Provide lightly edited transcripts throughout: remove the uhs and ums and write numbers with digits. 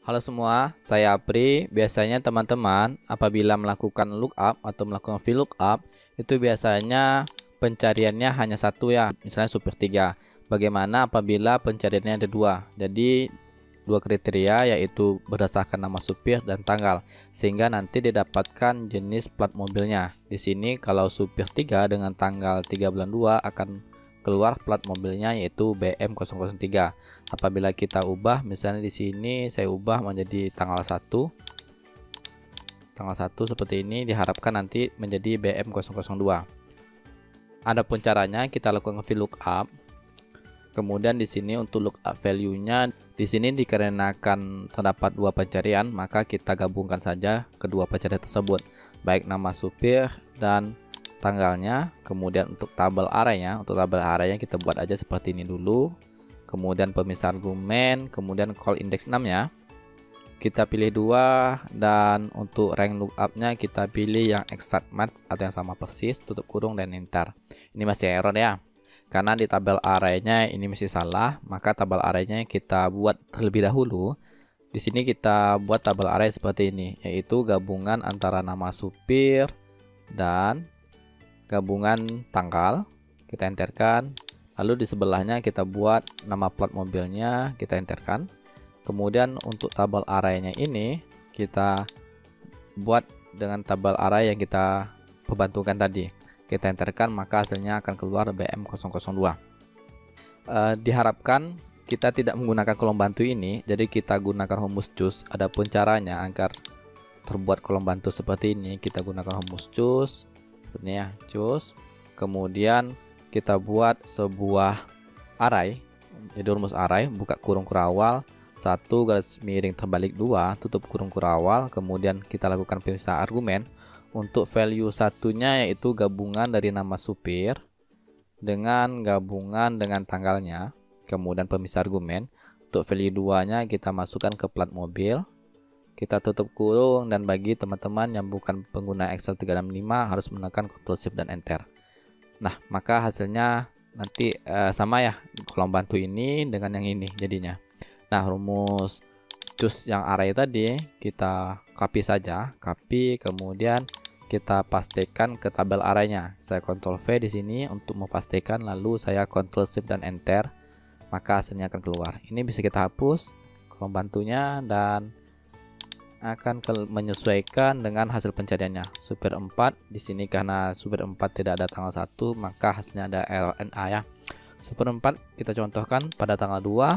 Halo semua, saya Apri. Biasanya teman-teman apabila melakukan lookup atau melakukan VLOOKUP itu biasanya pencariannya hanya satu ya, misalnya super 3. Bagaimana apabila pencariannya ada dua? Jadi dua kriteria yaitu berdasarkan nama supir dan tanggal, sehingga nanti didapatkan jenis plat mobilnya. Di sini kalau supir 3 dengan tanggal 3 bulan 2 akan keluar plat mobilnya yaitu BM003. Apabila kita ubah, misalnya di sini saya ubah menjadi tanggal 1 seperti ini, diharapkan nanti menjadi BM002. Adapun caranya kita lakukan VLOOKUP. Kemudian di sini untuk lookup value-nya di sini dikarenakan terdapat dua pencarian, maka kita gabungkan saja kedua pencarian tersebut, baik nama supir dan tanggalnya. Kemudian untuk tabel arraynya kita buat aja seperti ini dulu. Kemudian pemisah argumen, kemudian call index 6 ya. Kita pilih 2, dan untuk rank lookupnya kita pilih yang exact match atau yang sama persis, tutup kurung dan enter. Ini masih error ya, karena di tabel arraynya ini masih salah, maka tabel arraynya kita buat terlebih dahulu. Di sini kita buat tabel array seperti ini, yaitu gabungan antara nama supir dan gabungan tanggal. Kita enterkan. Lalu di sebelahnya kita buat nama plat mobilnya, kita enterkan. Kemudian untuk tabel arraynya ini kita buat dengan tabel array yang kita perbantukan tadi. Kita enterkan, maka hasilnya akan keluar BM002. Diharapkan kita tidak menggunakan kolom bantu ini, jadi kita gunakan rumus choose. Adapun caranya agar terbuat kolom bantu seperti ini, kita gunakan rumus choose seperti ini ya, choose. Kemudian kita buat sebuah array, jadi rumus array, buka kurung kurawal 1 garis miring terbalik 2 tutup kurung kurawal. Kemudian kita lakukan pemisah argumen. Untuk value satunya yaitu gabungan dari nama supir dengan gabungan dengan tanggalnya, kemudian pemisah argumen. Untuk value 2 nya kita masukkan ke plat mobil, kita tutup kurung, dan bagi teman-teman yang bukan pengguna Excel 365 harus menekan Ctrl Shift dan Enter. Nah, maka hasilnya nanti sama ya, kolom bantu ini dengan yang ini jadinya. Nah, rumus choose yang array tadi kita copy saja, kemudian kita pastikan ke tabel arraynya. Saya Ctrl V di sini untuk memastikan, lalu saya Ctrl Shift dan Enter, maka hasilnya akan keluar. Ini bisa kita hapus kolom bantunya dan akan menyesuaikan dengan hasil pencariannya. Supir 4 di sini karena supir 4 tidak ada tanggal 1, maka hasilnya ada RNA ya. Supir 4 kita contohkan pada tanggal 2,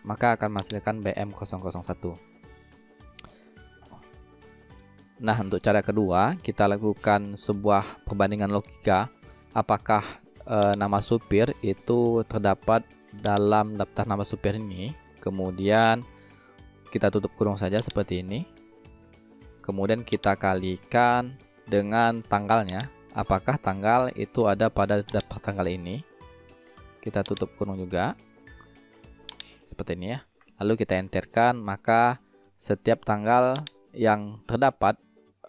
maka akan menghasilkan BM001. Nah, untuk cara kedua kita lakukan sebuah perbandingan logika, apakah nama supir itu terdapat dalam daftar nama supir ini. Kemudian kita tutup kurung saja seperti ini. Kemudian kita kalikan dengan tanggalnya, apakah tanggal itu ada pada daftar tanggal ini. Kita tutup kurung juga seperti ini ya. Lalu kita enterkan, maka setiap tanggal yang terdapat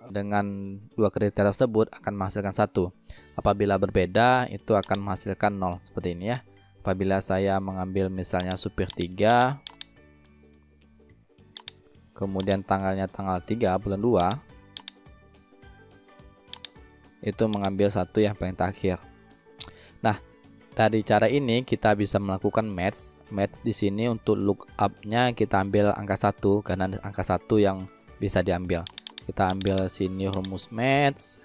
dengan dua kriteria tersebut akan menghasilkan 1. Apabila berbeda itu akan menghasilkan 0 seperti ini ya. Apabila saya mengambil misalnya supir 3, kemudian tanggalnya tanggal 3 bulan 2, itu mengambil 1 yang paling terakhir. Nah, dari cara ini kita bisa melakukan match di sini. Untuk lookupnya kita ambil angka 1 karena angka 1 yang bisa diambil. Kita ambil sini rumus match.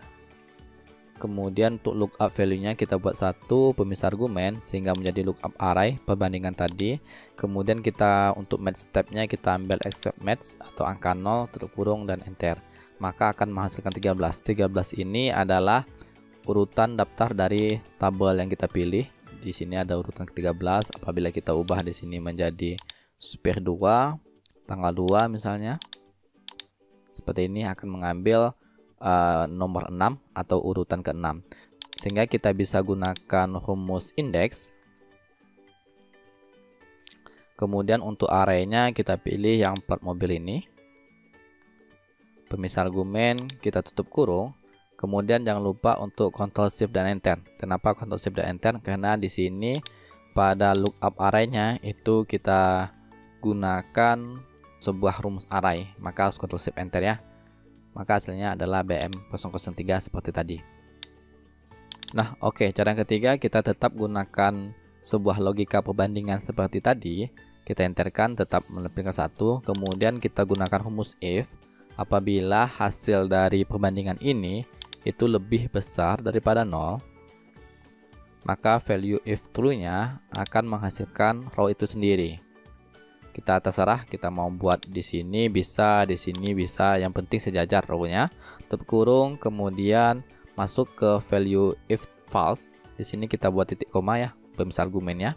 Kemudian untuk lookup value-nya kita buat 1 pemisah argumen sehingga menjadi lookup array perbandingan tadi. Kemudian kita untuk match step-nya kita ambil except match atau angka 0 tutup kurung dan enter. Maka akan menghasilkan 13. 13 ini adalah urutan daftar dari tabel yang kita pilih. Di sini ada urutan ke-13. Apabila kita ubah di sini menjadi supir 2 tanggal 2 misalnya, seperti ini akan mengambil nomor 6 atau urutan ke-6, sehingga kita bisa gunakan rumus indeks. Kemudian untuk arraynya kita pilih yang plat mobil ini, pemisah argumen kita tutup kurung. Kemudian jangan lupa untuk Ctrl Shift dan Enter. Kenapa Ctrl Shift dan Enter? Karena di sini pada lookup arraynya itu kita gunakan sebuah rumus array, maka harus Ctrl Shift Enter ya. Maka hasilnya adalah BM003 seperti tadi. Nah, oke, cara yang ketiga kita tetap gunakan sebuah logika perbandingan seperti tadi. Kita enterkan tetap melepaskan 1, kemudian kita gunakan rumus if. Apabila hasil dari perbandingan ini itu lebih besar daripada 0, maka value if true-nya akan menghasilkan row itu sendiri. Kita terserah, kita mau buat di sini bisa, di sini bisa, yang penting sejajar row-nya. Tutup kurung, kemudian masuk ke value if false. Di sini kita buat titik koma ya, pemisah argumennya.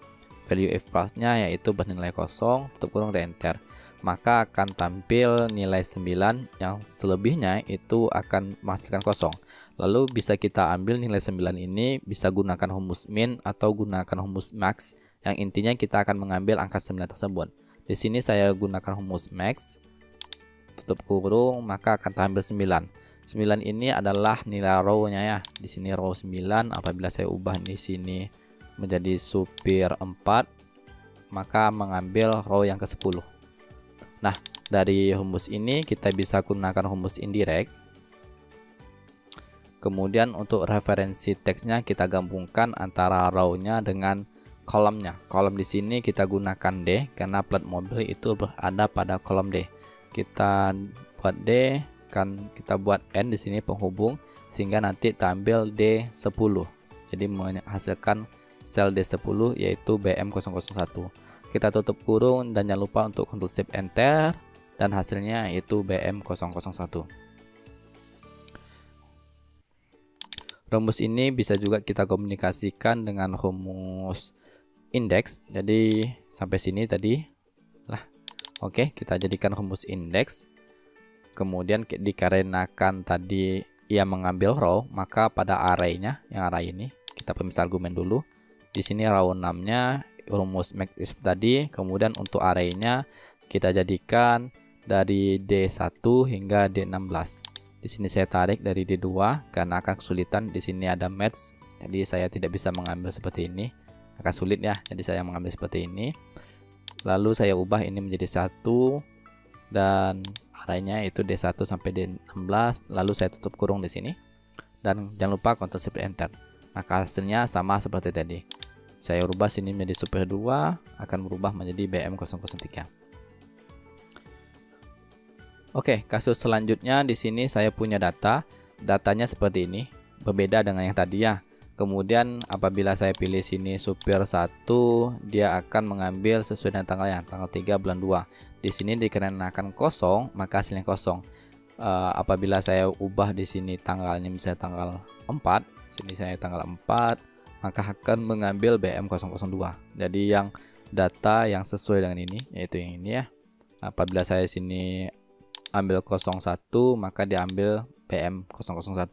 Value if false-nya yaitu bernilai kosong, tutup kurung dan enter. Maka akan tampil nilai 9, yang selebihnya itu akan menghasilkan kosong. Lalu bisa kita ambil nilai 9 ini, bisa gunakan rumus min atau gunakan rumus max, yang intinya kita akan mengambil angka 9 tersebut. Di sini saya gunakan rumus max, tutup kurung, maka akan tampil 9. 9 ini adalah nilai row-nya ya. Di sini row 9, apabila saya ubah di sini menjadi supir 4, maka mengambil row yang ke-10. Nah, dari rumus ini kita bisa gunakan rumus indirect. Kemudian untuk referensi teksnya kita gabungkan antara row-nya dengan kolomnya. Kolom di sini kita gunakan D karena plat mobil itu berada pada kolom D. Kita buat D, kan kita buat N di sini penghubung sehingga nanti tampil D10. Jadi menghasilkan sel D10 yaitu BM001. Kita tutup kurung dan jangan lupa untuk Ctrl Shift Enter dan hasilnya yaitu BM001. Rumus ini bisa juga kita komunikasikan dengan rumus indeks. Jadi sampai sini tadi lah. Oke, kita jadikan rumus indeks. Kemudian dikarenakan tadi ia mengambil row, maka pada array-nya, yang array ini kita pemisah argumen dulu. Di sini row 6-nya rumus max if tadi, kemudian untuk array-nya kita jadikan dari D1 hingga D16. Di sini saya tarik dari D2 karena akan kesulitan. Di sini ada match, jadi saya tidak bisa mengambil seperti ini, akan sulit ya. Jadi saya mengambil seperti ini. Lalu saya ubah ini menjadi 1 dan array-nya itu D1 sampai D16. Lalu saya tutup kurung di sini dan jangan lupa Ctrl Shift Enter. Maka hasilnya sama seperti tadi. Saya ubah sini menjadi super 2, akan berubah menjadi BM003. Oke, kasus selanjutnya di sini saya punya datanya seperti ini, berbeda dengan yang tadi ya. Kemudian apabila saya pilih sini supir 1, dia akan mengambil sesuai dengan tanggalnya, tanggal 3 bulan 2. Di sini dikarenakan kosong, maka hasilnya kosong. Apabila saya ubah di sini tanggalnya misalnya tanggal 4, sini saya tanggal 4, maka akan mengambil BM002. Jadi yang data yang sesuai dengan ini yaitu yang ini ya. Apabila saya sini ambil 01, maka diambil BM001.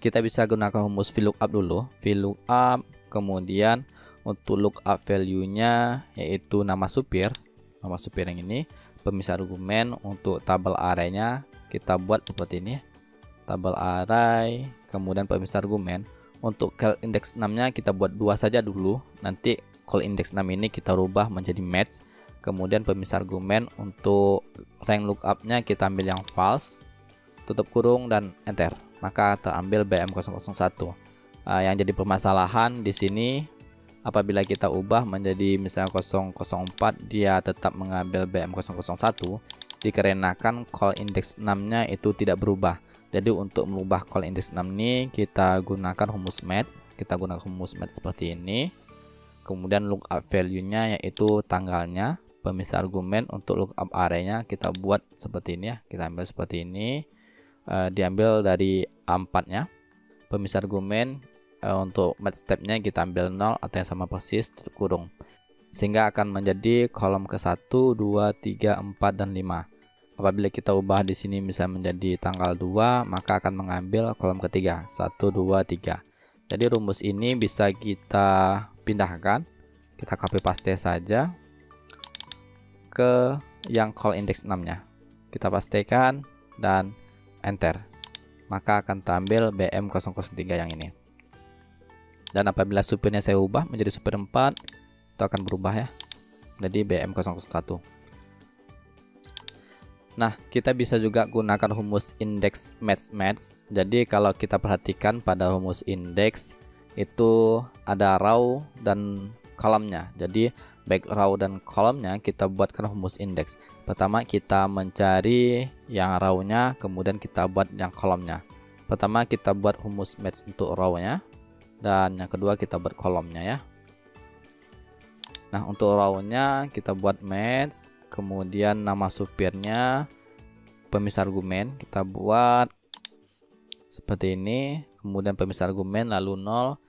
Kita bisa gunakan rumus VLOOKUP dulu. VLOOKUP, kemudian untuk lookup value-nya yaitu nama supir yang ini, pemisah argumen. Untuk tabel array-nya kita buat seperti ini, tabel array, kemudian pemisah argumen. Untuk call index 6-nya kita buat 2 saja dulu, nanti call index 6 ini kita rubah menjadi match. Kemudian pemisah argumen untuk rank lookup-nya kita ambil yang false, tutup kurung dan enter, maka terambil BM001. Yang jadi permasalahan di sini apabila kita ubah menjadi misalnya 004, dia tetap mengambil BM001 dikarenakan call index 6-nya itu tidak berubah. Jadi untuk merubah call index 6 ini kita gunakan rumus match. Kita gunakan rumus match seperti ini. Kemudian lookup value-nya yaitu tanggalnya. Pemisah argumen untuk lookup array-nya kita buat seperti ini ya. Kita ambil seperti ini. Diambil dari A4-nya. Pemisah argumen untuk match step-nya kita ambil 0 atau yang sama persis, tutup kurung. Sehingga akan menjadi kolom ke-1, 2, 3, 4 dan 5. Apabila kita ubah di sini misalnya menjadi tanggal 2, maka akan mengambil kolom ketiga 1, 2, 3. Jadi rumus ini bisa kita pindahkan, kita copy paste saja ke yang call index 6-nya. Kita pastekan dan enter. Maka akan tampil BM003 yang ini. Dan apabila supirnya saya ubah menjadi super 4, itu akan berubah ya. jadi BM001. Nah, kita bisa juga gunakan rumus index match. Jadi kalau kita perhatikan pada rumus index itu ada row dan kolomnya. Jadi baik row dan kolomnya kita buatkan rumus index. Pertama kita mencari yang row-nya, kemudian kita buat yang kolomnya. Pertama kita buat rumus match untuk row-nya, dan yang kedua kita buat kolomnya ya. Nah, untuk row-nya kita buat match, kemudian nama supirnya, pemisah argumen kita buat seperti ini, kemudian pemisah argumen lalu 0,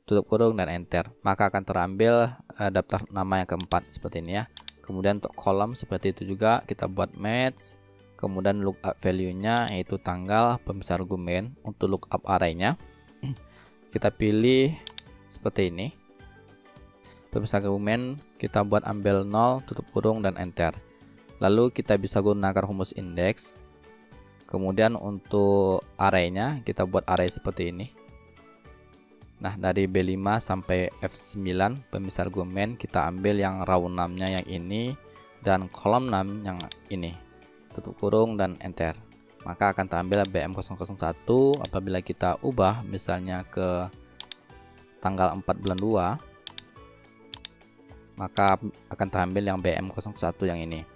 tutup kurung dan enter, maka akan terambil daftar nama yang keempat seperti ini ya. Kemudian untuk kolom seperti itu juga kita buat match, kemudian lookup value-nya yaitu tanggal, pemisah argumen. Untuk lookup array-nya kita pilih seperti ini, pemisah argumen kita buat ambil 0, tutup kurung dan enter. Lalu kita bisa gunakan rumus index. Kemudian untuk array-nya kita buat array seperti ini. Nah, dari B5 sampai F9 pemisah argumen kita ambil yang row 6-nya yang ini dan kolom 6 yang ini. Tutup kurung dan enter. Maka akan terambil BM001. Apabila kita ubah misalnya ke tanggal 4 bulan 2, maka akan terambil yang BM01 yang ini.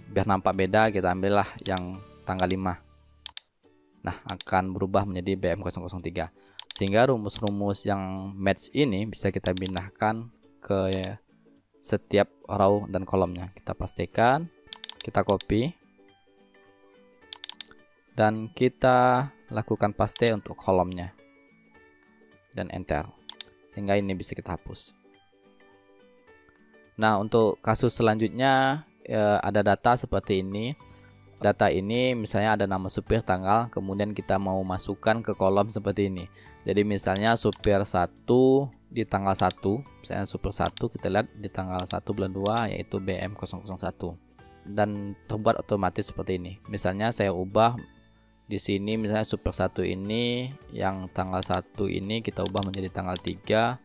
Biar nampak beda kita ambillah yang tanggal 5. Nah, akan berubah menjadi BM003. Sehingga rumus-rumus yang match ini bisa kita pindahkan ke setiap row dan kolomnya. Kita pastikan, kita copy, dan kita lakukan paste untuk kolomnya dan enter, sehingga ini bisa kita hapus. Nah, untuk kasus selanjutnya ada data seperti ini. Data ini misalnya ada nama supir, tanggal, kemudian kita mau masukkan ke kolom seperti ini. Jadi misalnya supir 1 di tanggal 1, misalnya supir 1 kita lihat di tanggal 1 bulan 2 yaitu BM001, dan terbuat otomatis seperti ini. Misalnya saya ubah di sini, misalnya supir 1 ini yang tanggal 1 ini kita ubah menjadi tanggal 3,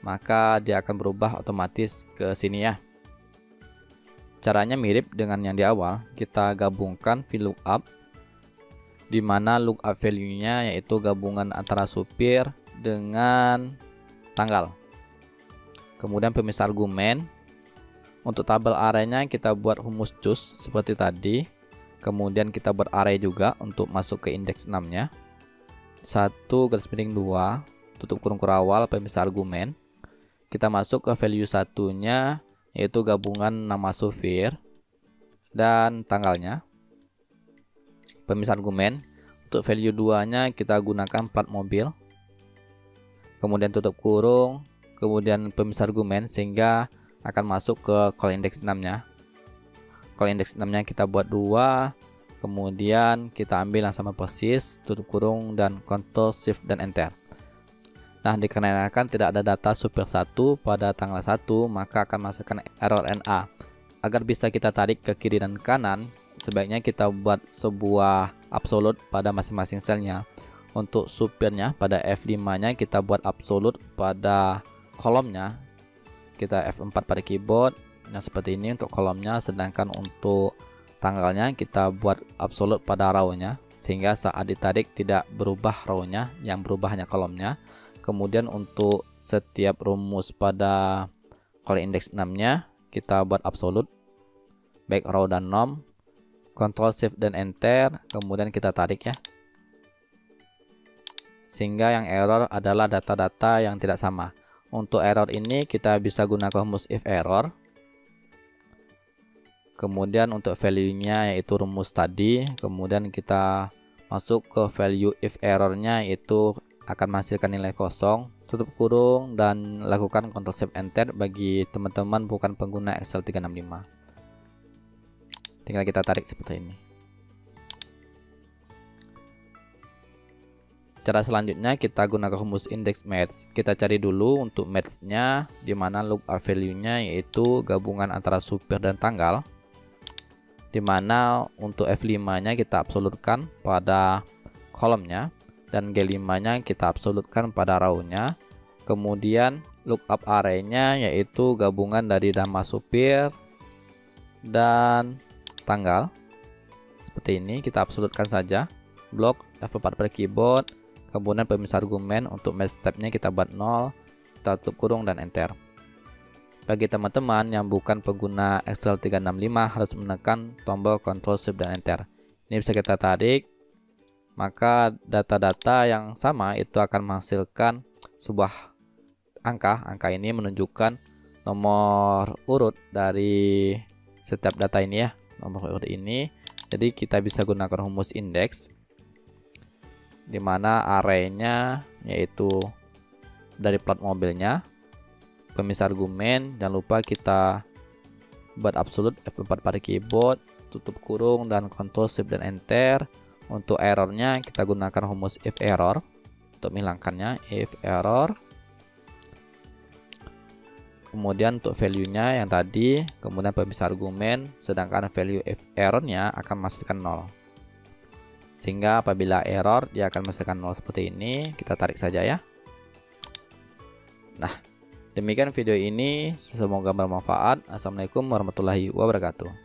maka dia akan berubah otomatis ke sini ya. Caranya mirip dengan yang di awal, kita gabungkan VLOOKUP, di mana lookup value-nya yaitu gabungan antara supir dengan tanggal. Kemudian pemisah argumen. Untuk tabel array-nya kita buat rumus choose seperti tadi. Kemudian kita buat array juga untuk masuk ke indeks 6-nya. 1/2 tutup kurung kurawal pemisah argumen. Kita masuk ke value 1-nya yaitu gabungan nama supir dan tanggalnya. Pemisah argumen. Untuk value 2-nya kita gunakan plat mobil. Kemudian tutup kurung, kemudian pemisah argumen sehingga akan masuk ke call index 6-nya. Call index 6-nya kita buat 2, kemudian kita ambil yang sama persis, tutup kurung dan Ctrl Shift dan enter. Nah, dikarenakan tidak ada data supir 1 pada tanggal 1, maka akan masukkan error NA. Agar bisa kita tarik ke kiri dan kanan, sebaiknya kita buat sebuah absolute pada masing-masing selnya. Untuk supirnya pada F5-nya kita buat absolute pada kolomnya. Kita F4 pada keyboard. Nah, seperti ini untuk kolomnya, sedangkan untuk tanggalnya kita buat absolute pada row-nya, sehingga saat ditarik tidak berubah row-nya, yang berubah hanya kolomnya. Kemudian untuk setiap rumus pada call index 6-nya kita buat absolute baik row dan nom. Ctrl Shift dan enter, kemudian kita tarik ya. Sehingga yang error adalah data-data yang tidak sama. Untuk error ini kita bisa gunakan rumus if error. Kemudian untuk value-nya yaitu rumus tadi, kemudian kita masuk ke value if error-nya yaitu akan menghasilkan nilai kosong, tutup kurung, dan lakukan Ctrl Shift Enter bagi teman-teman bukan pengguna Excel 365. Tinggal kita tarik seperti ini. Cara selanjutnya kita gunakan rumus index match. Kita cari dulu untuk match-nya, di mana lookup value-nya yaitu gabungan antara supir dan tanggal, di mana untuk F5-nya kita absolutkan pada kolomnya, dan G5-nya kita absolutkan pada row-nya. Kemudian lookup array-nya yaitu gabungan dari nama supir dan tanggal. Seperti ini, kita absolutkan saja. Blok F4 pada keyboard, kemudian pemisah argumen untuk match step-nya kita buat 0, kita tutup kurung dan enter. Bagi teman-teman yang bukan pengguna Excel 365 harus menekan tombol Ctrl Shift dan enter. Ini bisa kita tarik, maka data-data yang sama itu akan menghasilkan sebuah angka. Angka ini menunjukkan nomor urut dari setiap data ini ya, nomor urut ini. Jadi kita bisa gunakan rumus index, dimana array-nya yaitu dari plat mobilnya, pemisah argumen. Jangan lupa kita buat absolute F4 pada keyboard, tutup kurung dan Ctrl Shift dan enter. Untuk errornya kita gunakan rumus if error untuk menghilangkannya, if error. Kemudian untuk value-nya yang tadi, kemudian pemisah argumen, sedangkan value if error-nya akan menghasilkan 0. Sehingga apabila error dia akan menghasilkan 0 seperti ini. Kita tarik saja ya. Nah, demikian video ini, semoga bermanfaat. Assalamualaikum warahmatullahi wabarakatuh.